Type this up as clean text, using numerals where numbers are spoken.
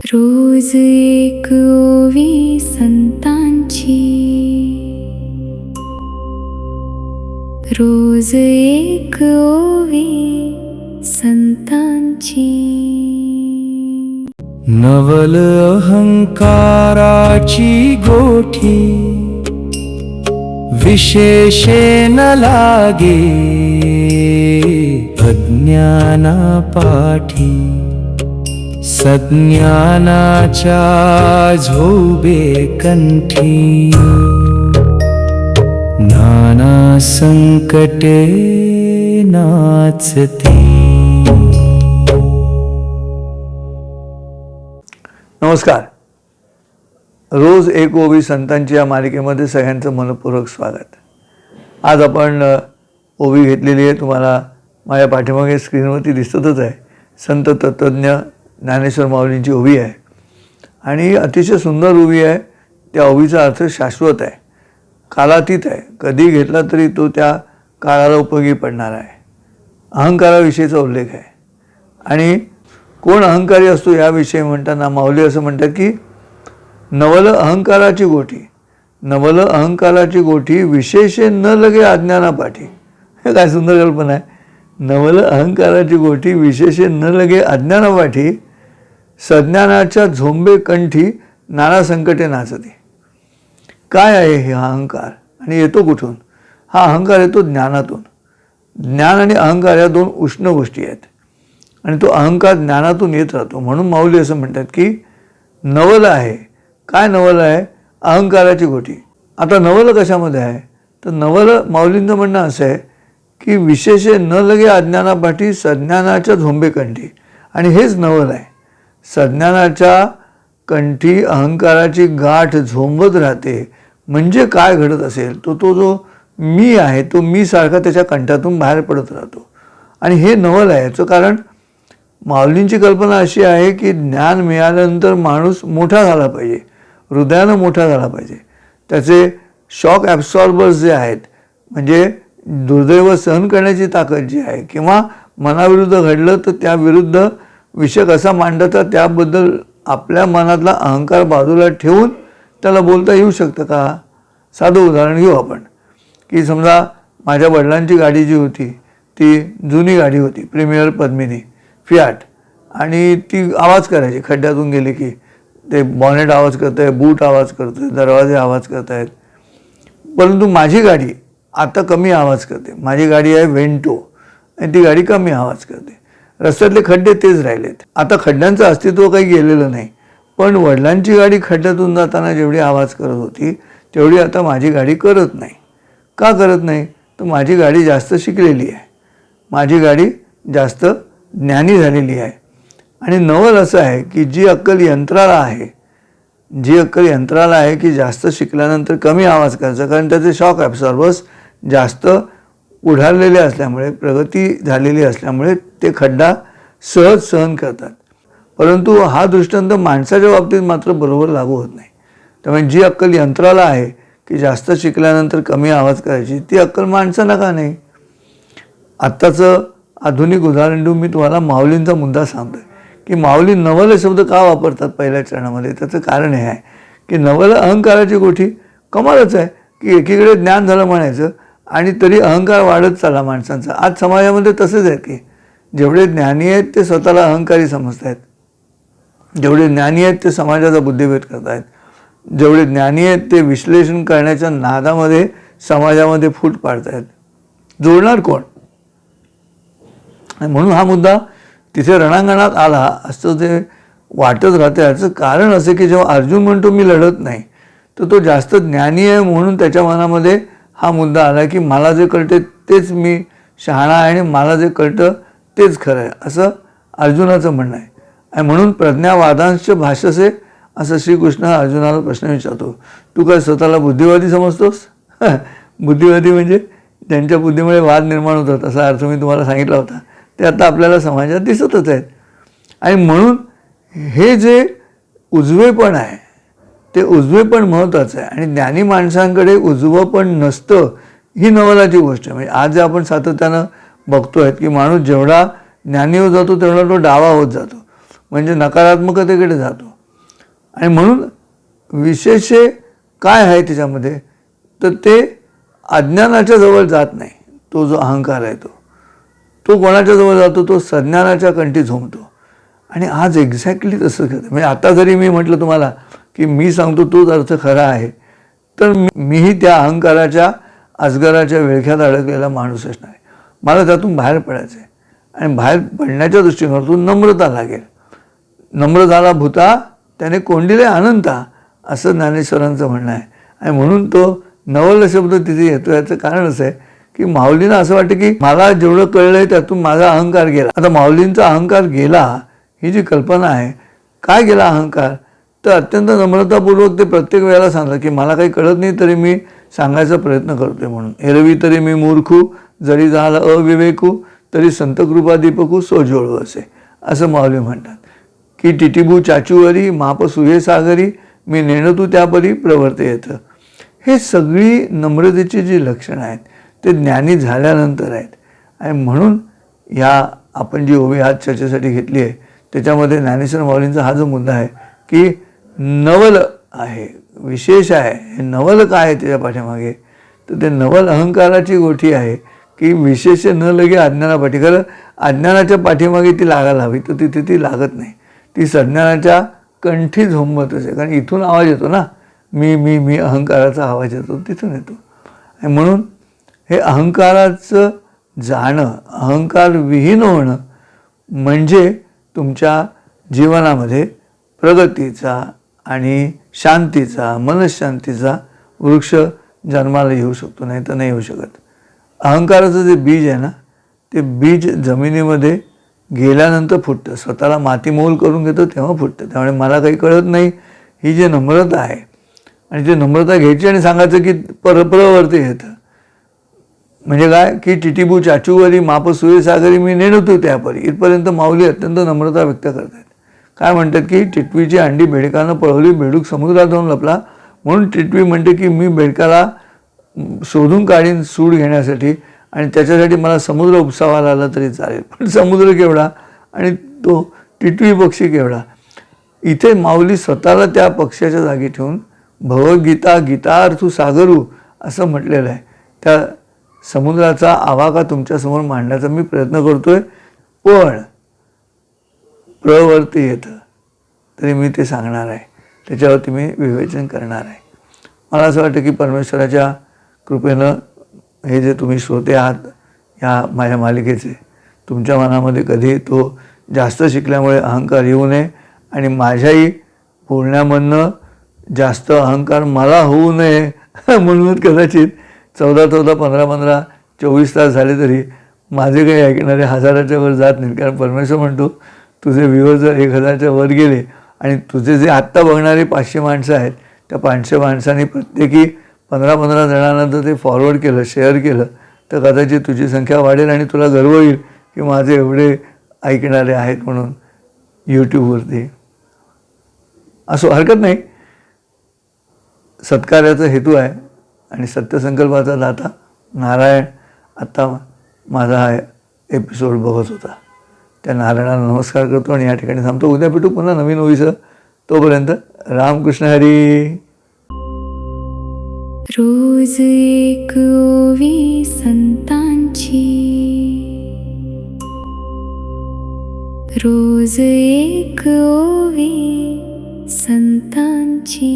रोज एक ओवी संतांची, रोज एक ओवी संतांची. नवल अहंकाराची गोठी, विशेषे न लागे अज्ञाना पाठी. सज्ञानाच्या झोबे कंठी, नाना संकटे नाचती. नमस्कार. रोज एक ओवी संतांची या मालिकेमध्ये सगळ्यांचं मनपूर्वक स्वागत. आज आपण ओवी घेतलेली आहे, तुम्हाला माझ्या पाठीमागे स्क्रीनवरती दिसतच आहे. संत तत्त्वज्ञ ज्ञानेश्वर माऊलींची ओवी आहे आणि अतिशय सुंदर ओवी आहे. त्या ओवीचा अर्थ शाश्वत आहे, कालातीत आहे. कधी घेतला तरी तो त्या काळाला उपयोगी पडणार आहे. अहंकाराविषयीचा उल्लेख आहे आणि कोण अहंकारी असतो याविषयी म्हणताना माऊली असं म्हणतात की नवल अहंकाराची गोठी, नवल अहंकाराची गोठी, विशेषे न लगे अज्ञानापाठी. हे काय सुंदर कल्पना आहे. नवल अहंकाराची गोठी, विशेषे न लगे अज्ञानापाठी. सज्ञानाच्या झोंबे कंठी, नाना संकटे नाचते. काय आहे हे अहंकार आणि येतो कुठून? हा अहंकार येतो ज्ञानातून. ज्ञान आणि अहंकार या दोन उष्ण गोष्टी आहेत आणि तो अहंकार ज्ञानातून येत राहतो. म्हणून माऊली असं म्हणतात की नवल आहे. काय नवल आहे? अहंकाराची गोठी. आता नवल कशामध्ये आहे? तर नवल माऊलींचं म्हणणं असं आहे की विशेषे न लगे अज्ञानापाठी, सज्ञानाच्या झोंबे कंठी. आणि हेच नवल आहे. सज्ञानाच्या कंठी अहंकाराची गाठ झोंबत राहते. म्हणजे काय घडत असेल तो जो मी आहे, तो मी सारखा त्याच्या कंठातून बाहेर पडत राहतो. आणि हे नवल आहे. याचं कारण माऊलींची कल्पना अशी आहे की ज्ञान मिळाल्यानंतर माणूस मोठा झाला पाहिजे, हृदयानं मोठा झाला पाहिजे. त्याचे शॉक ॲब्सॉर्बर्स जे आहेत, म्हणजे दुर्दैव सहन करण्याची ताकद जी आहे, किंवा मनाविरुद्ध घडलं तर त्याविरुद्ध विषय कसा मांडता त्याबद्दल आपल्या मनातला अहंकार बाजूला ठेवून त्याला बोलता येऊ शकतं का? साधं उदाहरण घेऊ आपण की समजा माझ्या वडिलांची गाडी जी होती ती जुनी गाडी होती, प्रीमियर पद्मिनी फियाट, आणि ती आवाज करायची. खड्ड्यातून गेली की ते बॉनेट आवाज करत आहे, बूट आवाज करत आहे, दरवाजे आवाज करत आहेत. परंतु माझी गाडी आता कमी आवाज करते. माझी गाडी आहे वेंटो आणि ती गाडी कमी आवाज करते. रस्त्यातले खड्डे तेच राहिलेत. आता खड्ड्यांचं अस्तित्व काही गेलेलं नाही, पण वडिलांची गाडी खड्ड्यातून जाताना जेवढी आवाज करत होती तेवढी आता माझी गाडी करत नाही. का करत नाही? तर माझी गाडी जास्त शिकलेली आहे, माझी गाडी जास्त ज्ञानी झालेली आहे. आणि नवल असं आहे की जी अक्कल यंत्राला आहे, जी अक्कल यंत्राला आहे की जास्त शिकल्यानंतर कमी आवाज करायचा, कारण त्याचे शॉक ॲब्सॉर्बर्स जास्त उडालेले असल्यामुळे, प्रगती झालेली असल्यामुळे ते खड्डा सहज सहन करतात. परंतु हा दृष्टांत माणसाच्या बाबतीत मात्र बरोबर लागू होत नाही. त्यामुळे जी अक्कल यंत्राला आहे की जास्त शिकल्यानंतर कमी आवाज करायची, ती अक्कल माणसाला का नाही? आत्ताचं आधुनिक उदाहरण देऊन मी तुम्हाला माऊलींचा मुद्दा सांगतोय की माऊली नवल हे शब्द का वापरतात पहिल्या चरणामध्ये. त्याचं कारण हे आहे की नवल अहंकाराची गोठी. कमालच आहे की एकीकडे ज्ञान झालं म्हणायचं आणि तरी अहंकार वाढत चालला माणसांचा. आज समाजामध्ये तसेच आहे की जेवढे ज्ञानी आहेत ते स्वतःला अहंकारी समजत आहेत, जेवढे ज्ञानी आहेत ते समाजाचा बुद्धिभेद करत आहेत, जेवढे ज्ञानी आहेत ते विश्लेषण करण्याच्या नादामध्ये समाजामध्ये फूट पाडत आहेत. जोडणार कोण? म्हणून हा मुद्दा तिथे रणांगणात आला असं ते वाटत राहतं. याचं कारण असं की जेव्हा अर्जुन म्हणतो मी लढत नाही, तर तो जास्त ज्ञानी आहे म्हणून त्याच्या मनामध्ये हा मुद्दा आला की मला जे कळते तेच मी शहाणा आहे आणि मला जे कळतं तेच खरं आहे, असं अर्जुनाचं म्हणणं आहे. आणि म्हणून प्रज्ञावादांश भाषसे असं श्रीकृष्ण अर्जुनाला प्रश्न विचारतो, तू काय स्वतःला बुद्धिवादी समजतोस? बुद्धिवादी म्हणजे ज्यांच्या बुद्धीमुळे वाद निर्माण होतात असा अर्थ मी तुम्हाला सांगितला होता. ते आता आपल्याला समाजात दिसतच आहेत. आणि म्हणून हे जे उजवेपण आहे ते उजवेपण महत्त्वाचं आहे. आणि ज्ञानी माणसांकडे उजवं पण नसतं ही नवलाची गोष्ट आहे. म्हणजे आज जे आपण सातत्यानं बघतोय की माणूस जेवढा ज्ञानी होत जातो तेवढा तो डावा होत जातो, म्हणजे नकारात्मकतेकडे जातो. आणि म्हणून विशेष काय आहे त्याच्यामध्ये, तर ते अज्ञानाच्या जवळ जात नाही. तो जो अहंकार आहे तो कोणाच्या जवळ जातो, तो सज्ञानाच्या कंठी झोंबतो. आणि आज एक्झॅक्टली तसं करतं. म्हणजे आता जरी मी म्हटलं तुम्हाला की मी सांगतो तोच अर्थ खरा आहे, तर मीही त्या अहंकाराच्या अजगराच्या विळख्यात अडकलेला माणूस असणार आहे. मला त्यातून बाहेर पडायचं आहे आणि बाहेर पडण्याच्या दृष्टिकोनातून नम्रता लागेल. नम्र झाला भूता त्याने कोंडिले अनंता, असं ज्ञानेश्वरांचं म्हणणं आहे. आणि म्हणून तो नवल शब्द तिथे येतो. याचं कारण असं आहे की माऊलींना असं वाटतं की मला जेवढं कळलं आहे त्यातून माझा अहंकार गेला. आता माऊलींचा अहंकार गेला ही जी कल्पना आहे, काय गेला अहंकार, तर अत्यंत नम्रतापूर्वक ते प्रत्येक वेळेला सांगतात की मला काही कळत नाही तरी मी सांगायचा प्रयत्न करतोय म्हणून. एरवी तरी मी मूर्खू, जरी झाला अविवेकू, तरी संतकृपा दीपकू सोजोळू असे, असं माऊली म्हणतात की टिटिबू चाचूवरी माप सुहे सागरी, मी नेणतू त्यापरी प्रवर्ते येतं. हे सगळी नम्रतेची जी लक्षणं आहेत ते ज्ञानी झाल्यानंतर आहेत. आणि म्हणून ह्या आपण जी ओवी आज चर्चेसाठी घेतली आहे त्याच्यामध्ये ज्ञानेश्वर माऊलींचा हा जो मुद्दा आहे की नवल आहे, विशेष आहे. हे नवल काय आहे त्याच्या पाठीमागे, तर ते नवल अहंकाराची गोष्टी आहे की विशेष न लगे अज्ञानापाठी. खरं अज्ञानाच्या पाठीमागे ती लागायला हवी, तर तिथे ती लागत नाही. ती सज्ञानाच्या कंठी झोंबत असे. कारण इथून आवाज येतो ना, मी मी मी अहंकाराचा आवाज येतो, तिथून येतो. आणि म्हणून हे अहंकाराचं जाणं, अहंकार विहीन होणं म्हणजे तुमच्या जीवनामध्ये प्रगतीचा आणि शांतीचा, मनशांतीचा वृक्ष जन्माला येऊ शकतो, नाही तर नाही येऊ शकत. अहंकाराचं जे बीज आहे ना, ते बीज जमिनीमध्ये गेल्यानंतर फुटतं, स्वतःला मातीमोल करून घेतं तेव्हा फुटतं. त्यामुळे मला काही कळत नाही ही जी नम्रता आहे, आणि ते नम्रता घ्यायची आणि सांगायचं की प्रवर्ते येतं. म्हणजे काय की टिटिबू चाचूवरी माप सुये सागरी, मी नेणतोय त्यापरी. इथपर्यंत माऊली अत्यंत नम्रता व्यक्त करतात. काय म्हणतात की टिटवीची अंडी बेडकानं पळवली, बेडूक समुद्रात जाऊन लपला. म्हणून टिटवी म्हणते की मी बेडकाला शोधून काढीन सूड घेण्यासाठी, आणि त्याच्यासाठी मला समुद्र उपसावा लागला तरी चालेल, पण समुद्र केवढा आणि तो टिटवी पक्षी केवढा. इथे माऊली स्वतःला त्या पक्षाच्या जागी ठेवून भगवद्गीता गीतार्थू सागरू असं म्हटलेलं आहे. त्या समुद्राचा आवाका तुमच्यासमोर मांडण्याचा मी प्रयत्न करतोय, पण प्रवर्ती येतं तरी मी ते सांगणार आहे, त्याच्यावरती मी विवेचन करणार आहे. मला असं वाटतं की परमेश्वराच्या कृपेनं हे जे तुम्ही श्रोते आहात ह्या माझ्या मालिकेचे, तुमच्या मनामध्ये कधी तो जास्त शिकल्यामुळे अहंकार येऊ नये, आणि माझ्याही बोलण्यामधनं जास्त अहंकार मला होऊ नये म्हणूनच कदाचित 14-14, 15-15, 24 तास झाले तरी माझे काही ऐकणारे हजाराच्या वर जात नाहीत. कारण परमेश्वर म्हणतो तुझे व्ह्यूअर्स जर 1000च्या वर गेले आणि तुझे जे आत्ता बघणारे 500 माणसं आहेत, त्या 500 माणसांनी प्रत्येकी 15-15 जणांना जर ते फॉरवर्ड केलं, शेअर केलं, तर कदाचित तुझी संख्या वाढेल आणि तुला गर्व होईल की माझे एवढे ऐकणारे आहेत म्हणून यूट्यूबवरती. असो, हरकत नाही. सत्कार्याचा हेतू आहे आणि सत्यसंकल्पाचा दाता नारायण आत्ता माझा हा एपिसोड बघत होता. त्या नारायणाला नमस्कार करतो आणि या ठिकाणी थांबतो. उद्या भेटू पुन्हा नवीन ओवीसह. तोपर्यंत रामकृष्ण हरी. रोज एक ओवी संतांची, रोज एक ओवी संतांची.